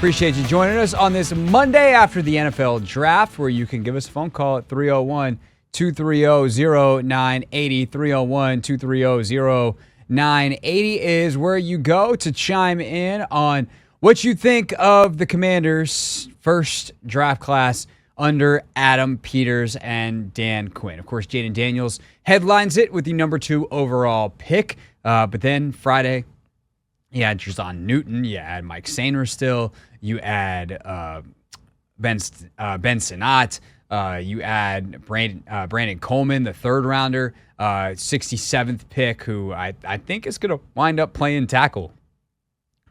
Appreciate you joining us on this Monday after the NFL draft, where you can give us a phone call at 301-230-0980. 301-230-0980 is where you go to chime in on what you think of the Commanders' first draft class under Adam Peters and Dan Quinn. Of course, Jaden Daniels headlines it with the number 2 overall pick. But then Friday, you had Trezon Newton, you add Mike Sainer still, you add Ben Sinnott, you add Brandon Coleman, the third rounder, 67th pick, who I think is going to wind up playing tackle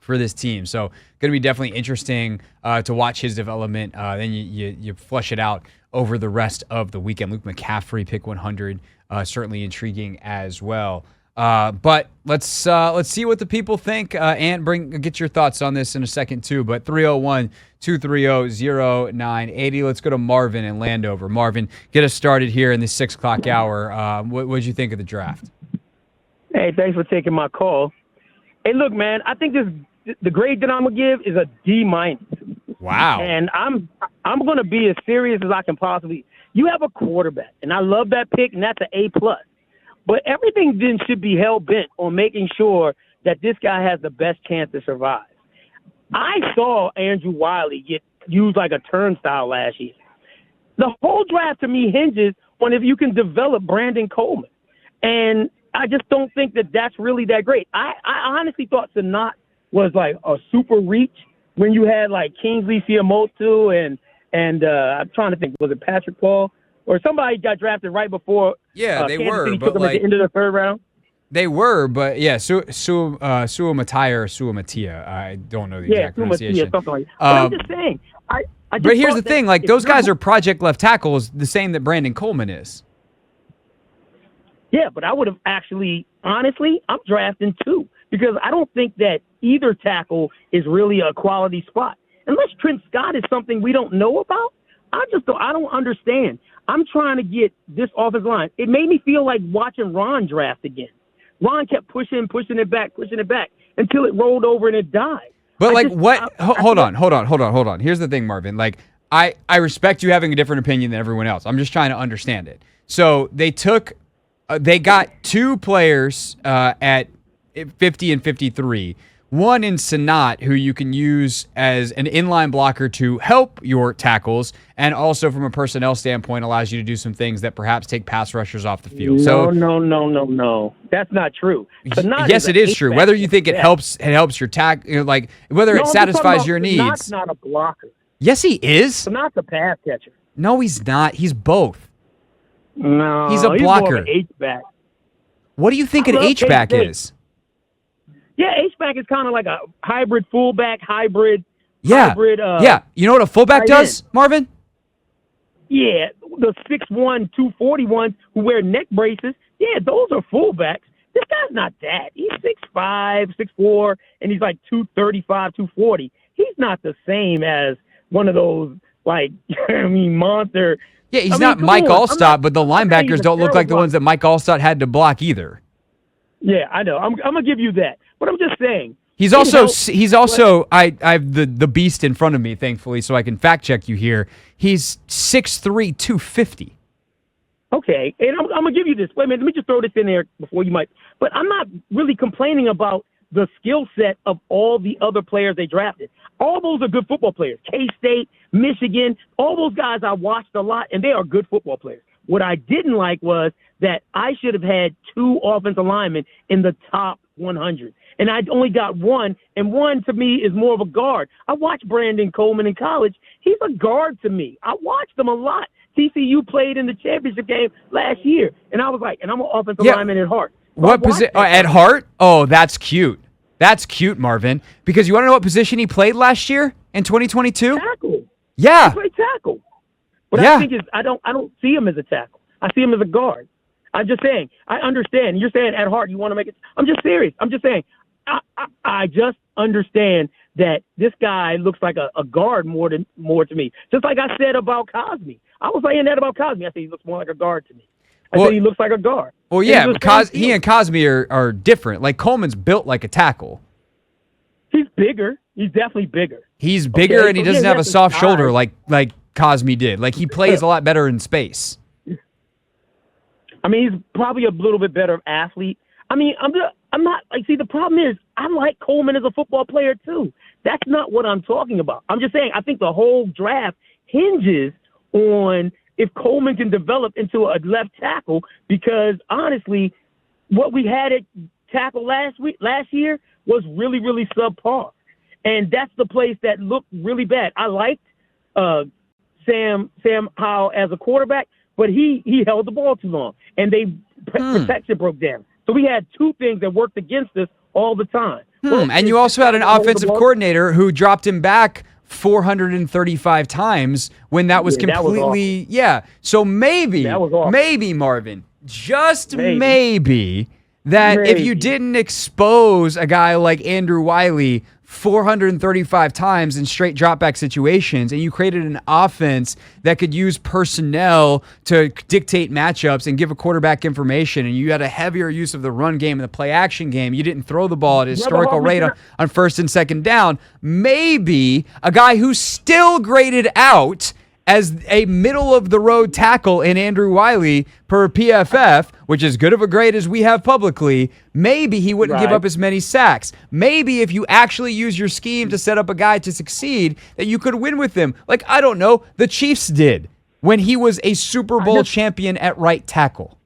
for this team. So going to be definitely interesting to watch his development. Then you flush it out over the rest of the weekend. Luke McCaffrey, pick 100, certainly intriguing as well. But let's see what the people think, and get your thoughts on this in a second too. But 301-230-0980. Let's go to Marvin in Landover. Marvin, get us started here in the 6 o'clock hour. What did you think of the draft? Hey, thanks for taking my call. Hey, look, man, I think the grade that I'm gonna give is a D-. Wow. And I'm gonna be as serious as I can possibly. You have a quarterback, and I love that pick, and that's an A+. But everything then should be hell-bent on making sure that this guy has the best chance to survive. I saw Andrew Wiley get used like a turnstile last year. The whole draft to me hinges on if you can develop Brandon Coleman. And I just don't think that that's really that great. I honestly thought Sinnott was like a super reach when you had like Kingsley Fiamotu and I'm trying to think, was it Patrick Paul? Or somebody got drafted right before. Yeah, they Kansas were, City but took them at the end of the third round. They were, but yeah, Suamatia or Suamatia. I don't know the exact pronunciation. Something like that. But I'm just saying. But here's the thing: like those guys are project left tackles, the same that Brandon Coleman is. Yeah, but I would have honestly, I'm drafting 2 because I don't think that either tackle is really a quality spot. Unless Trent Scott is something we don't know about, I don't understand. I'm trying to get this offensive line. It made me feel like watching Ron draft again. Ron kept pushing it back until it rolled over and it died. But hold on. Here's the thing, Marvin. Like, I respect you having a different opinion than everyone else. I'm just trying to understand it. So they got 2 players at 50 and 53. One in Sinnott, who you can use as an inline blocker to help your tackles, and also from a personnel standpoint allows you to do some things that perhaps take pass rushers off the field. No. That's not true. Yes, it is true. Whether you think it helps your tackle, like whether it satisfies your needs. Sinnott's not a blocker. Yes, he is. Sinnott's a pass catcher. No, he's not. He's both. No, he's a blocker. He's more of an H-back. What do you think an H-back is? Yeah, H-back is kind of like a hybrid fullback, hybrid. Yeah. You know what a fullback does, Marvin? Yeah, the 6'1", 241 who wear neck braces. Yeah, those are fullbacks. This guy's not that. He's 6'5", 6'4", and he's like 235, 240. He's not the same as one of those, like, monster. Yeah, he's not Mike Allstott, but the linebackers don't look like the ones that Mike Allstott had to block either. Yeah, I know. I'm gonna give you that, but I'm just saying. I have the beast in front of me, thankfully, so I can fact check you here. He's 6'3", 250. Okay, and I'm gonna give you this. Wait a minute, let me just throw this in there before you might. But I'm not really complaining about the skill set of all the other players they drafted. All those are good football players. K-State, Michigan, all those guys I watched a lot, and they are good football players. What I didn't like was that I should have had 2 offensive linemen in the top 100. And I only got 1, and 1 to me is more of a guard. I watched Brandon Coleman in college. He's a guard to me. I watched him a lot. TCU played in the championship game last year, and I was like, and I'm an offensive lineman at heart. What position? At heart? Oh, that's cute. That's cute, Marvin. Because you want to know what position he played last year in 2022? Tackle. Yeah. He played tackle. But I think I don't see him as a tackle. I see him as a guard. I'm just saying. I understand. You're saying at heart you want to make it. I'm just serious. I'm just saying. I just understand that this guy looks like a guard more to me. Just like I said about Cosme. I was saying that about Cosme. I said he looks more like a guard to me. I said he looks like a guard. Well, yeah, because he and Cosme are different. Like Coleman's built like a tackle. He's bigger. He's definitely bigger. He's bigger, Okay, and he so doesn't he have a has the soft size. shoulder like Cosme did. Like, he plays a lot better in space. I mean, he's probably a little bit better athlete. I mean, I'm not like. See, the problem is, I like Coleman as a football player too. That's not what I'm talking about. I'm just saying, I think the whole draft hinges on if Coleman can develop into a left tackle. Because honestly, what we had at tackle last year was really, really subpar, and that's the place that looked really bad. I liked Sam Howell as a quarterback, but he held the ball too long, and protection broke down. So we had two things that worked against us all the time. And you also had an offensive coordinator who dropped him back 435 times when that was completely So maybe Marvin, just maybe that if you didn't expose a guy like Andrew Wiley 435 times in straight dropback situations, and you created an offense that could use personnel to dictate matchups and give a quarterback information, and you had a heavier use of the run game and the play action game, you didn't throw the ball at a historical rate on first and second down, maybe a guy who's still graded out as a middle-of-the-road tackle in Andrew Wiley per PFF, which is good of a grade as we have publicly, maybe he wouldn't give up as many sacks. Maybe if you actually use your scheme to set up a guy to succeed, that you could win with him. Like, I don't know, the Chiefs did when he was a Super Bowl champion at right tackle.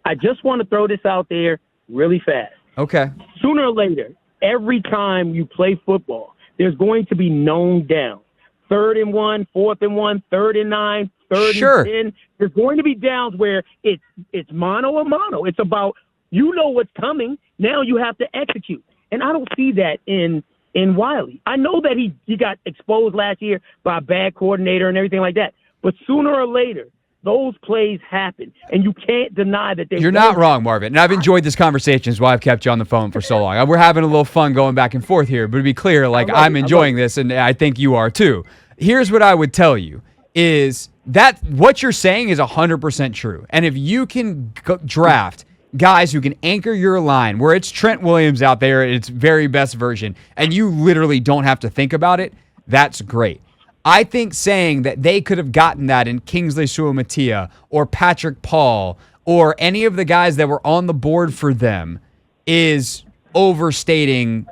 I just want to throw this out there really fast. Okay. Sooner or later, every time you play football, there's going to be known downs. 3rd and 1, 4th and 1, 3rd and 9, 3rd and 10. There's going to be downs where it's mono a mono. It's about, you know what's coming. Now you have to execute. And I don't see that in Wiley. I know that he got exposed last year by a bad coordinator and everything like that. But sooner or later, those plays happen, and you can't deny that they. You're not wrong, Marvin. And I've enjoyed this conversation. Is why I've kept you on the phone for so long. We're having a little fun going back and forth here. But to be clear, like, I'm enjoying this, and I think you are too. Here's what I would tell you: is that what you're saying is 100% true. And if you can draft guys who can anchor your line, where it's Trent Williams out there at its very best version, and you literally don't have to think about it, that's great. I think saying that they could have gotten that in Kingsley Suamataia or Patrick Paul or any of the guys that were on the board for them is overstating,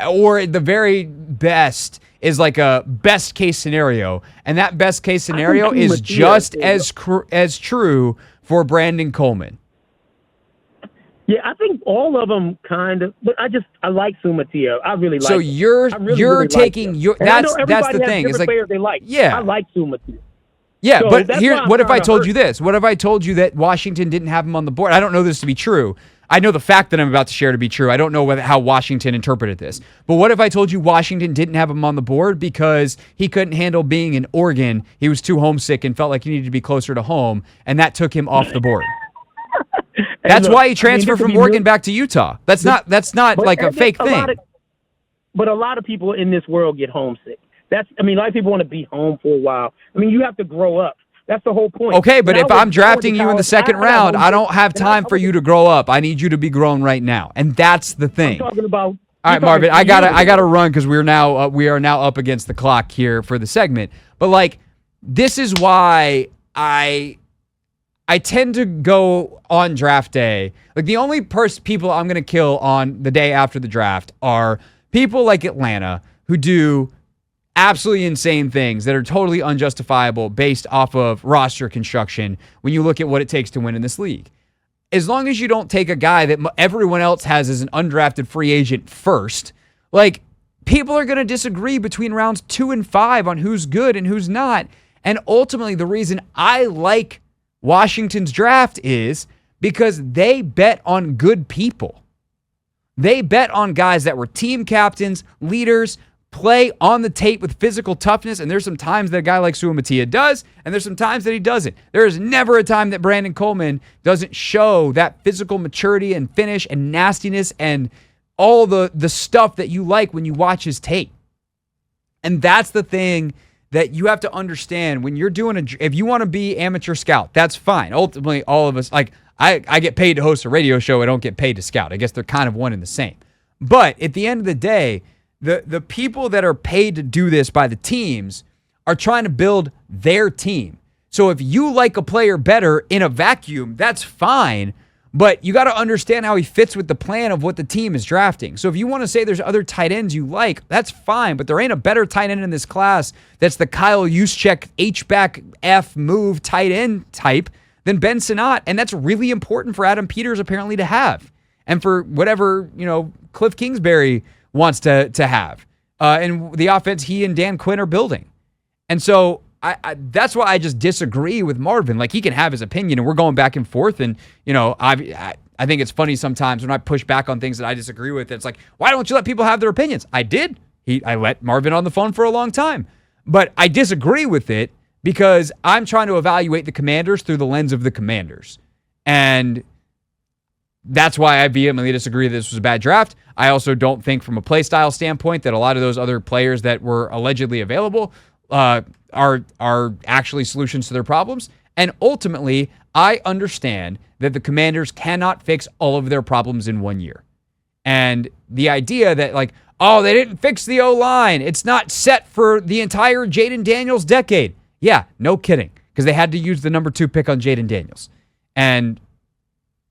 or at the very best is like a best case scenario. And that best case scenario is just as true for Brandon Coleman. Yeah, I think all of them kind of, but I like Suamataia. I really like. So you're taking like your that's the thing. It's like players they like. Yeah, I like Suamataia. Yeah, so but here, what if I told you this? What if I told you that Washington didn't have him on the board? I don't know this to be true. I know the fact that I'm about to share to be true. I don't know how Washington interpreted this. But what if I told you Washington didn't have him on the board because he couldn't handle being in Oregon? He was too homesick and felt like he needed to be closer to home, and that took him off the board. That's why he transferred from Oregon back to Utah. That's not like a fake thing. But a lot of people in this world get homesick. A lot of people want to be home for a while. I mean, you have to grow up. That's the whole point. Okay, but if I'm drafting you in the second round, I don't have time for you to grow up. I need you to be grown right now, and that's the thing. I'm talking about. All right, Marvin, I gotta run because we are now up against the clock here for the segment. But like, this is why I tend to go on draft day. Like, the only people I'm gonna kill on the day after the draft are people like Atlanta who do absolutely insane things that are totally unjustifiable based off of roster construction when you look at what it takes to win in this league. As long as you don't take a guy that everyone else has as an undrafted free agent first, like, people are going to disagree between rounds 2 and 5 on who's good and who's not. And ultimately, the reason I like Washington's draft is because they bet on good people. They bet on guys that were team captains, leaders, play on the tape with physical toughness, and there's some times that a guy like Suamataia does, and there's some times that he doesn't. There is never a time that Brandon Coleman doesn't show that physical maturity and finish and nastiness and all the stuff that you like when you watch his tape. And that's the thing that you have to understand when you're doing if you want to be amateur scout, that's fine. Ultimately, all of us, like, I get paid to host a radio show. I don't get paid to scout. I guess they're kind of one and the same. But at the end of the day, The people that are paid to do this by the teams are trying to build their team. So if you like a player better in a vacuum, that's fine, but you got to understand how he fits with the plan of what the team is drafting. So if you want to say there's other tight ends you like, that's fine, but there ain't a better tight end in this class that's the Kyle Juszczyk H-back F move tight end type than Ben Sinnott, and that's really important for Adam Peters apparently to have, and for whatever, Cliff Kingsbury wants to have, and the offense he and Dan Quinn are building. And so that's why I just disagree with Marvin. Like, he can have his opinion, and we're going back and forth. And, I think it's funny sometimes when I push back on things that I disagree with. It's like, why don't you let people have their opinions? I did. I let Marvin on the phone for a long time. But I disagree with it because I'm trying to evaluate the Commanders through the lens of the Commanders. And that's why I vehemently disagree that this was a bad draft. I also don't think from a play style standpoint that a lot of those other players that were allegedly available are actually solutions to their problems. And ultimately, I understand that the Commanders cannot fix all of their problems in 1 year. And the idea that, they didn't fix the O-line, it's not set for the entire Jaden Daniels decade. Yeah, no kidding, because they had to use the number 2 pick on Jaden Daniels. And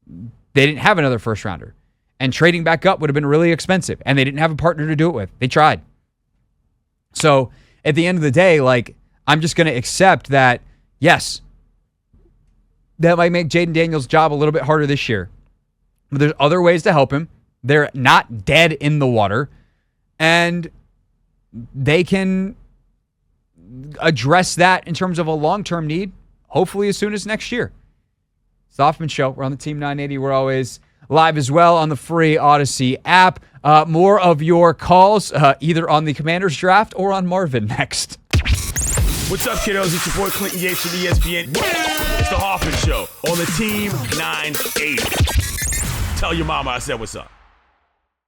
they didn't have another first rounder. And trading back up would have been really expensive. And they didn't have a partner to do it with. They tried. So at the end of the day, I'm just going to accept that, yes, that might make Jaden Daniels' job a little bit harder this year. But there's other ways to help him. They're not dead in the water. And they can address that in terms of a long-term need, hopefully as soon as next year. It's the Hoffman Show. We're on the Team 980. We're always live as well on the free Odyssey app. More of your calls either on the Commanders draft or on Marvin next. What's up, kiddos? It's your boy Clinton Yates from ESPN. It's the Hoffman Show on the Team 980. Tell your mama I said what's up.